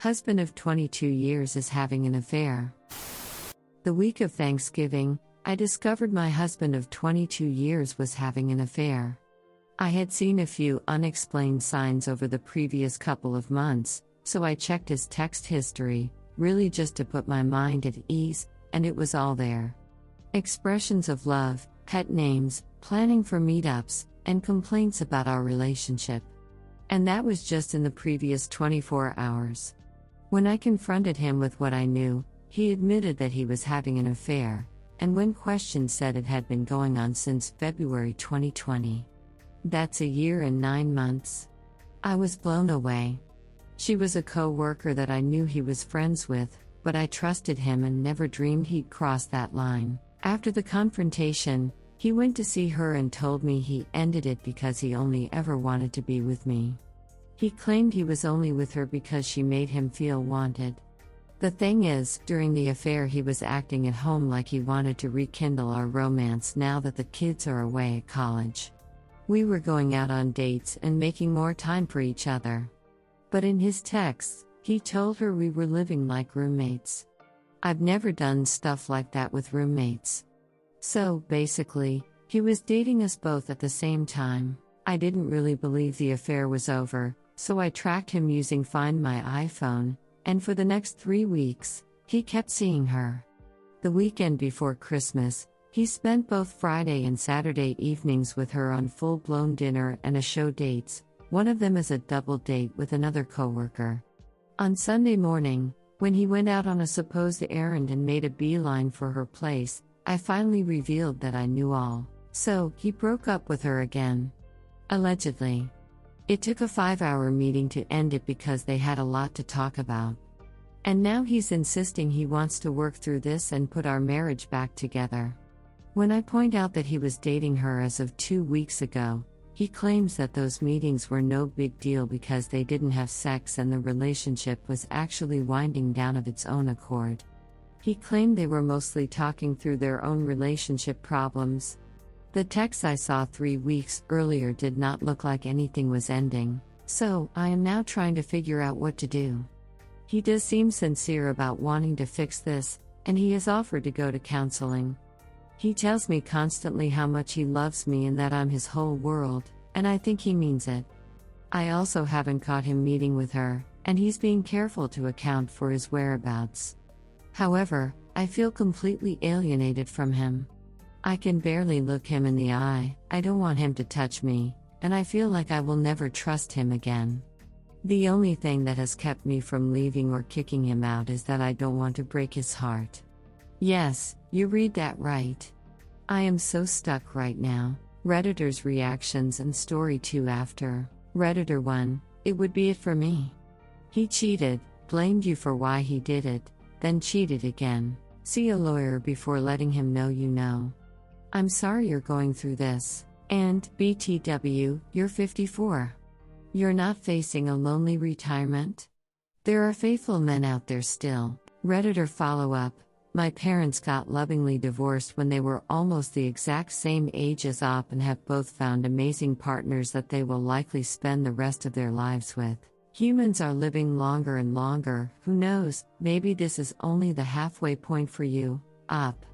Husband of 22 years is having an affair. The week of Thanksgiving, I discovered my husband of 22 years was having an affair. I had seen a few unexplained signs over the previous couple of months, so I checked his text history, really just to put my mind at ease, and it was all there. Expressions of love, pet names, planning for meetups, and complaints about our relationship. And that was just in the previous 24 hours. When I confronted him with what I knew, he admitted that he was having an affair, and when questioned said it had been going on since February 2020. That's a year and 9 months. I was blown away. She was a co-worker that I knew he was friends with, but I trusted him and never dreamed he'd cross that line. After the confrontation, he went to see her and told me he ended it because he only ever wanted to be with me. He claimed he was only with her because she made him feel wanted. The thing is, during the affair he was acting at home like he wanted to rekindle our romance now that the kids are away at college. We were going out on dates and making more time for each other. But in his texts, he told her we were living like roommates. I've never done stuff like that with roommates. So, basically, he was dating us both at the same time. I didn't really believe the affair was over, so I tracked him using Find My iPhone, and for the next 3 weeks, he kept seeing her. The weekend before Christmas, he spent both Friday and Saturday evenings with her on full-blown dinner and a show dates, one of them as a double date with another coworker. On Sunday morning, when he went out on a supposed errand and made a beeline for her place, I finally revealed that I knew all. So, he broke up with her again. Allegedly. It took a 5-hour meeting to end it because they had a lot to talk about. And now he's insisting he wants to work through this and put our marriage back together. When I point out that he was dating her as of 2 weeks ago, he claims that those meetings were no big deal because they didn't have sex and the relationship was actually winding down of its own accord. He claimed they were mostly talking through their own relationship problems. The text I saw 3 weeks earlier did not look like anything was ending, so I am now trying to figure out what to do. He does seem sincere about wanting to fix this, and he has offered to go to counseling. He tells me constantly how much he loves me and that I'm his whole world, and I think he means it. I also haven't caught him meeting with her, and he's being careful to account for his whereabouts. However, I feel completely alienated from him. I can barely look him in the eye, I don't want him to touch me, and I feel like I will never trust him again. The only thing that has kept me from leaving or kicking him out is that I don't want to break his heart. Yes, you read that right. I am so stuck right now. Redditor's reactions and story 2 after. Redditor 1, it would be it for me. He cheated, blamed you for why he did it, then cheated again. See a lawyer before letting him know you know. I'm sorry you're going through this. And, BTW, you're 54. You're not facing a lonely retirement? There are faithful men out there still. Redditor follow-up, my parents got lovingly divorced when they were almost the exact same age as Op and have both found amazing partners that they will likely spend the rest of their lives with. Humans are living longer and longer, who knows, maybe this is only the halfway point for you, Op.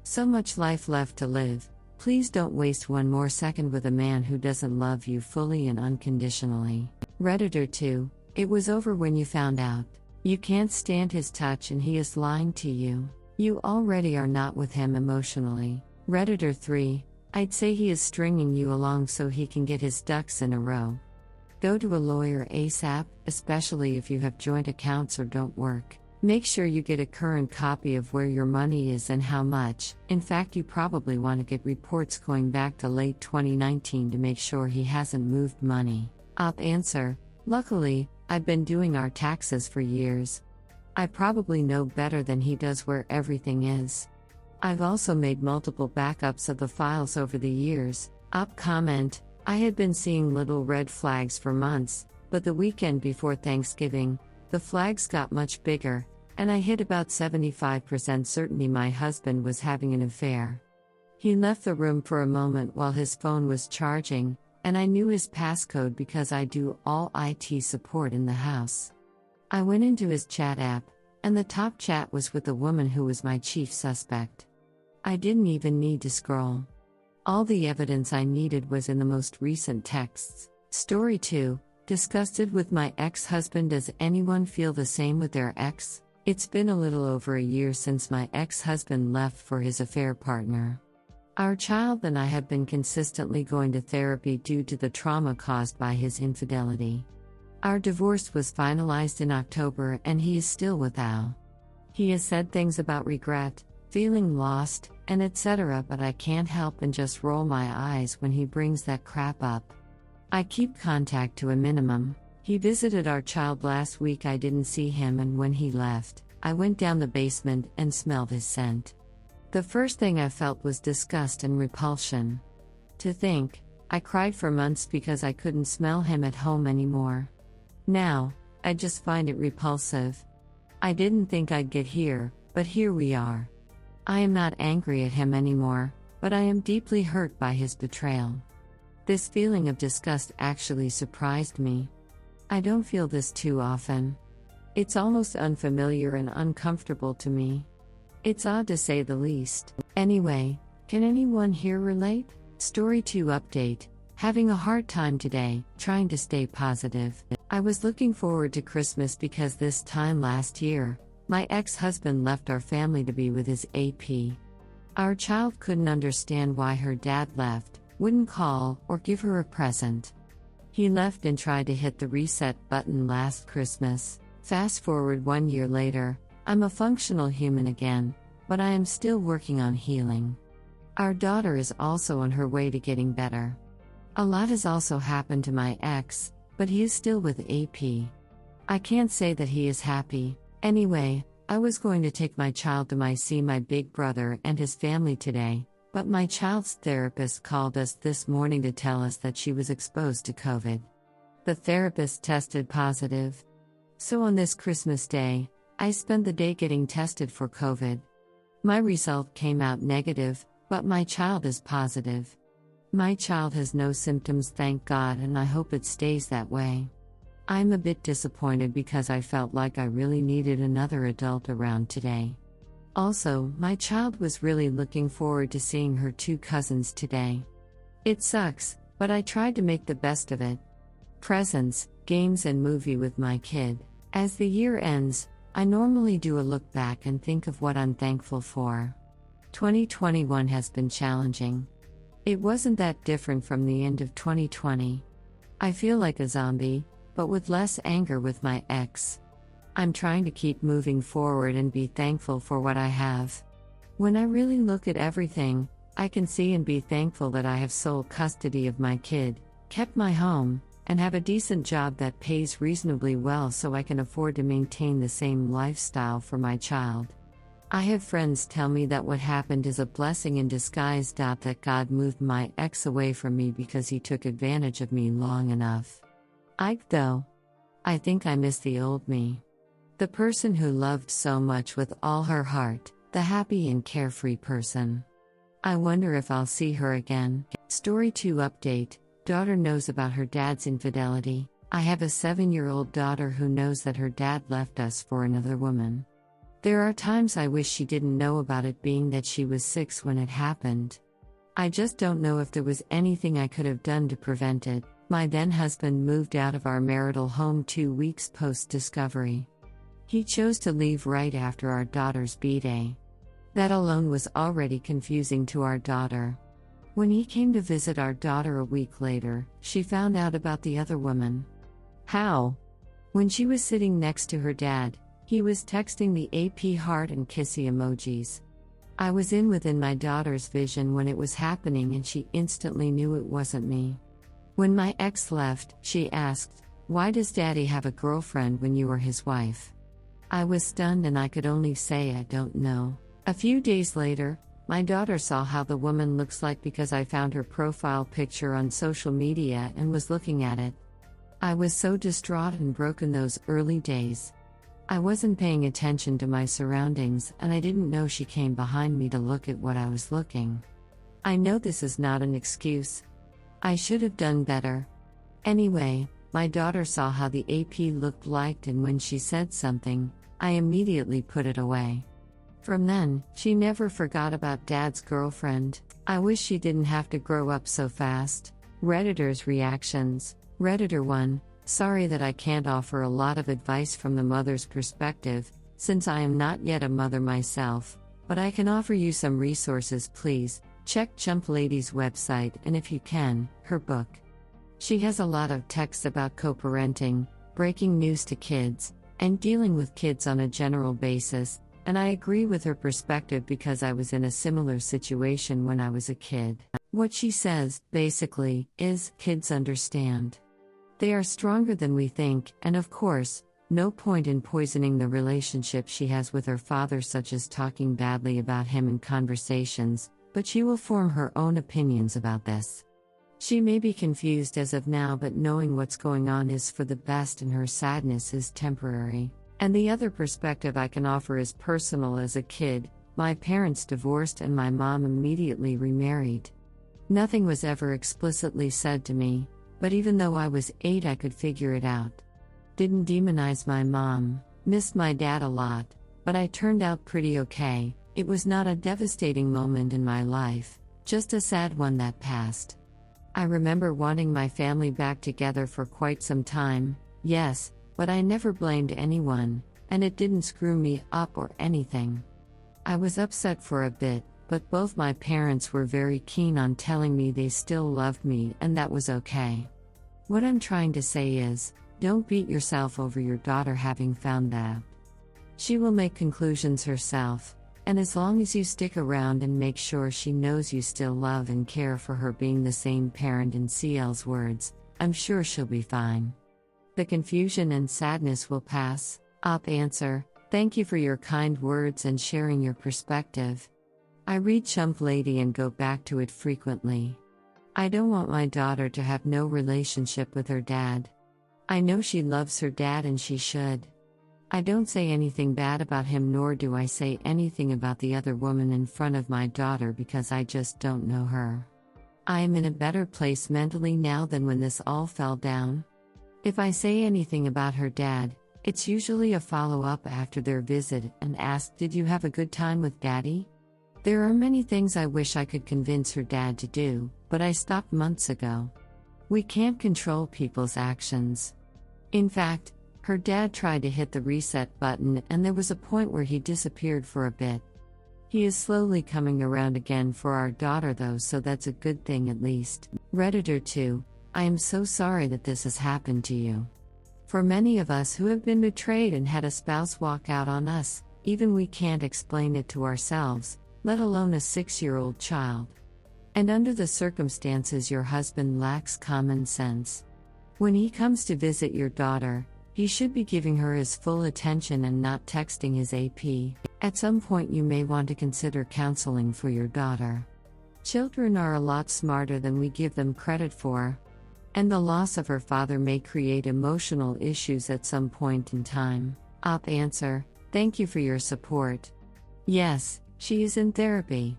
So much life left to live, please don't waste one more second with a man who doesn't love you fully and unconditionally. Redditor 2, it was over when you found out. You can't stand his touch and he is lying to you. You already are not with him emotionally. Redditor 3, I'd say he is stringing you along so he can get his ducks in a row. Go to a lawyer ASAP, especially if you have joint accounts or don't work. Make sure you get a current copy of where your money is and how much. In fact, you probably want to get reports going back to late 2019 to make sure he hasn't moved money. Op answer, luckily, I've been doing our taxes for years. I probably know better than he does where everything is. I've also made multiple backups of the files over the years. Op comment, I had been seeing little red flags for months, but the weekend before Thanksgiving, the flags got much bigger, and I hit about 75% certainty my husband was having an affair. He left the room for a moment while his phone was charging, and I knew his passcode because I do all IT support in the house. I went into his chat app, and the top chat was with the woman who was my chief suspect. I didn't even need to scroll. All the evidence I needed was in the most recent texts. Story 2, disgusted with my ex-husband. Does anyone feel the same with their ex? It's been a little over a year since my ex-husband left for his affair partner. Our child and I have been consistently going to therapy due to the trauma caused by his infidelity. Our divorce was finalized in October and he is still with Al. He has said things about regret, feeling lost, and etc., but I can't help and just roll my eyes when he brings that crap up. I keep contact to a minimum. He visited our child last week. I didn't see him, and when he left, I went down the basement and smelled his scent. The first thing I felt was disgust and repulsion. To think, I cried for months because I couldn't smell him at home anymore. Now, I just find it repulsive. I didn't think I'd get here, but here we are. I am not angry at him anymore, but I am deeply hurt by his betrayal. This feeling of disgust actually surprised me. I don't feel this too often. It's almost unfamiliar and uncomfortable to me. It's odd to say the least. Anyway, can anyone here relate? Story 2 update. Having a hard time today, trying to stay positive. I was looking forward to Christmas because this time last year, my ex-husband left our family to be with his AP. Our child couldn't understand why her dad left, wouldn't call, or give her a present. He left and tried to hit the reset button last Christmas. Fast forward 1 year later, I'm a functional human again, but I am still working on healing. Our daughter is also on her way to getting better. A lot has also happened to my ex, but he is still with AP. I can't say that he is happy. Anyway, I was going to take my child to see my big brother and his family today, but my child's therapist called us this morning to tell us that she was exposed to COVID. The therapist tested positive. So on this Christmas day, I spent the day getting tested for COVID. My result came out negative, but my child is positive. My child has no symptoms, thank God, and I hope it stays that way. I'm a bit disappointed because I felt like I really needed another adult around today. Also, my child was really looking forward to seeing her 2 cousins today. It sucks, but I tried to make the best of it. Presents, games, and movie with my kid. As the year ends, I normally do a look back and think of what I'm thankful for. 2021 has been challenging. It wasn't that different from the end of 2020. I feel like a zombie, but with less anger with my ex. I'm trying to keep moving forward and be thankful for what I have. When I really look at everything, I can see and be thankful that I have sole custody of my kid, kept my home, and have a decent job that pays reasonably well so I can afford to maintain the same lifestyle for my child. I have friends tell me that what happened is a blessing in disguise. That God moved my ex away from me because he took advantage of me long enough. Though, I think I miss the old me. The person who loved so much with all her heart, the happy and carefree person. I wonder if I'll see her again. Story 2 update. Daughter knows about her dad's infidelity. I have a 7-year-old daughter who knows that her dad left us for another woman. There are times I wish she didn't know about it, being that she was 6 when it happened. I just don't know if there was anything I could have done to prevent it. My then husband moved out of our marital home 2 weeks post-discovery. He chose to leave right after our daughter's B-Day. That alone was already confusing to our daughter. When he came to visit our daughter a week later, she found out about the other woman. How? When she was sitting next to her dad, he was texting the AP heart and kissy emojis. I was within my daughter's vision when it was happening, and she instantly knew it wasn't me. When my ex left, she asked, "Why does Daddy have a girlfriend when you are his wife?" I was stunned and I could only say I don't know. A few days later, my daughter saw how the woman looks like because I found her profile picture on social media and was looking at it. I was so distraught and broken those early days. I wasn't paying attention to my surroundings, and I didn't know she came behind me to look at what I was looking. I know this is not an excuse. I should have done better. Anyway, my daughter saw how the AP looked like, and when she said something, I immediately put it away. From then, she never forgot about Dad's girlfriend. I wish she didn't have to grow up so fast. Redditor's reactions. Redditor 1, sorry that I can't offer a lot of advice from the mother's perspective, since I am not yet a mother myself, but I can offer you some resources. Please check Chump Lady's website and, if you can, her book. She has a lot of texts about co-parenting, breaking news to kids, and dealing with kids on a general basis, and I agree with her perspective because I was in a similar situation when I was a kid. What she says, basically, is, kids understand. They are stronger than we think, and of course, no point in poisoning the relationship she has with her father, such as talking badly about him in conversations, but she will form her own opinions about this. She may be confused as of now, but knowing what's going on is for the best, and her sadness is temporary. And the other perspective I can offer is personal. As a kid, my parents divorced and my mom immediately remarried. Nothing was ever explicitly said to me, but even though I was 8, I could figure it out. Didn't demonize my mom, missed my dad a lot, but I turned out pretty okay. It was not a devastating moment in my life, just a sad one that passed. I remember wanting my family back together for quite some time, yes, but I never blamed anyone, and it didn't screw me up or anything. I was upset for a bit, but both my parents were very keen on telling me they still loved me, and that was okay. What I'm trying to say is, don't beat yourself over your daughter having found that. She will make conclusions herself, and as long as you stick around and make sure she knows you still love and care for her, being the same parent in CL's words, I'm sure she'll be fine. The confusion and sadness will pass. Op answer, thank you for your kind words and sharing your perspective. I read Chump Lady and go back to it frequently. I don't want my daughter to have no relationship with her dad. I know she loves her dad and she should. I don't say anything bad about him, nor do I say anything about the other woman in front of my daughter, because I just don't know her. I am in a better place mentally now than when this all fell down. If I say anything about her dad, it's usually a follow-up after their visit and ask, did you have a good time with Daddy? There are many things I wish I could convince her dad to do, but I stopped months ago. We can't control people's actions. In fact, her dad tried to hit the reset button, and there was a point where he disappeared for a bit. He is slowly coming around again for our daughter though, so that's a good thing at least. Redditor 2, I am so sorry that this has happened to you. For many of us who have been betrayed and had a spouse walk out on us, even we can't explain it to ourselves, let alone a 6-year-old child. And under the circumstances, your husband lacks common sense. When he comes to visit your daughter, he should be giving her his full attention and not texting his AP. At some point you may want to consider counseling for your daughter. Children are a lot smarter than we give them credit for. And the loss of her father may create emotional issues at some point in time. Op answer, thank you for your support. Yes, she is in therapy.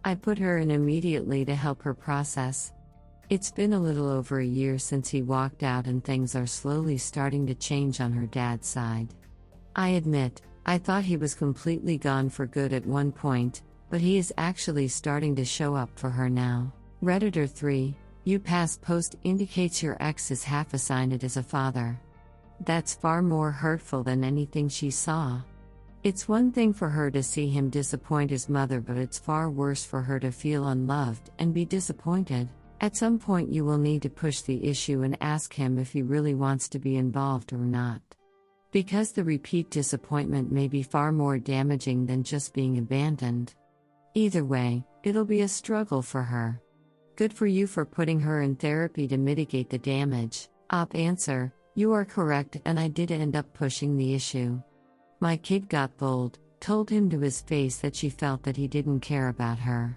I put her in immediately to help her process. It's been a little over a year since he walked out, and things are slowly starting to change on her dad's side. I admit, I thought he was completely gone for good at one point, but he is actually starting to show up for her now. Redditor 3, you past post indicates your ex is half assigned as a father. That's far more hurtful than anything she saw. It's one thing for her to see him disappoint his mother, but it's far worse for her to feel unloved and be disappointed. At some point you will need to push the issue and ask him if he really wants to be involved or not. Because the repeat disappointment may be far more damaging than just being abandoned. Either way, it'll be a struggle for her. Good for you for putting her in therapy to mitigate the damage. Op answer, you are correct, and I did end up pushing the issue. My kid got bold, told him to his face that she felt that he didn't care about her.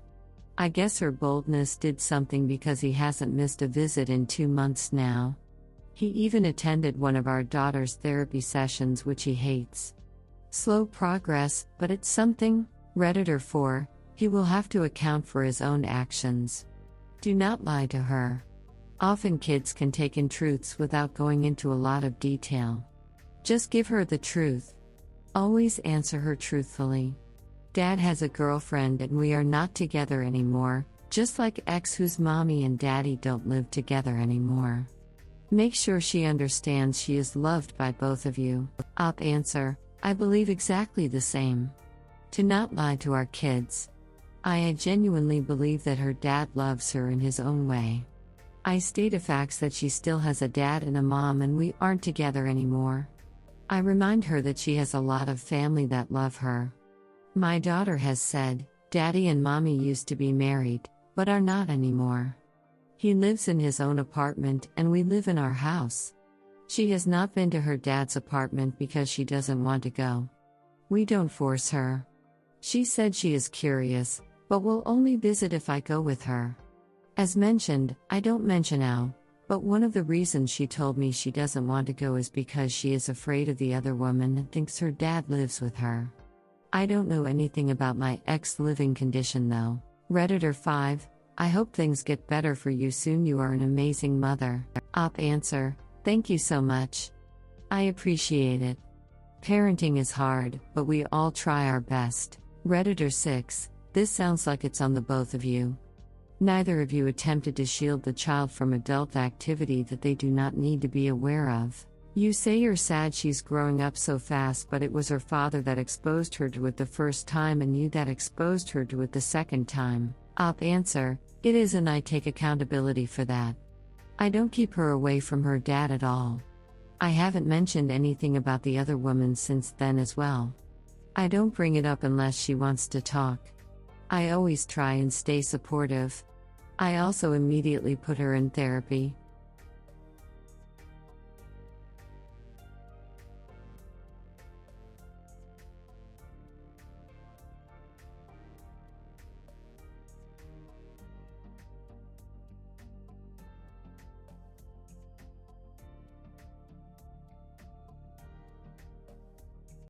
I guess her boldness did something, because he hasn't missed a visit in 2 months now. He even attended one of our daughter's therapy sessions, which he hates. Slow progress, but it's something. Redditor 4, he will have to account for his own actions. Do not lie to her. Often kids can take in truths without going into a lot of detail. Just give her the truth. Always answer her truthfully. Dad has a girlfriend and we are not together anymore, just like X whose mommy and daddy don't live together anymore. Make sure she understands she is loved by both of you. Op answer, I believe exactly the same. To not lie to our kids. I genuinely believe that her dad loves her in his own way. I state a fact that she still has a dad and a mom and we aren't together anymore. I remind her that she has a lot of family that love her. My daughter has said, Daddy and Mommy used to be married, but are not anymore. He lives in his own apartment and we live in our house. She has not been to her dad's apartment because she doesn't want to go. We don't force her. She said she is curious, but will only visit if I go with her. As mentioned, I don't mention how, but one of the reasons she told me she doesn't want to go is because she is afraid of the other woman and thinks her dad lives with her. I don't know anything about my ex living condition though. Redditor 5, I hope things get better for you soon. You are an amazing mother. Op answer, thank you so much. I appreciate it. Parenting is hard, but we all try our best. Redditor 6, this sounds like it's on the both of you. Neither of you attempted to shield the child from adult activity that they do not need to be aware of. You say you're sad she's growing up so fast, but it was her father that exposed her to it the first time and you that exposed her to it the second time. Op answer, it is, and I take accountability for that. I don't keep her away from her dad at all. I haven't mentioned anything about the other woman since then as well. I don't bring it up unless she wants to talk. I always try and stay supportive. I also immediately put her in therapy.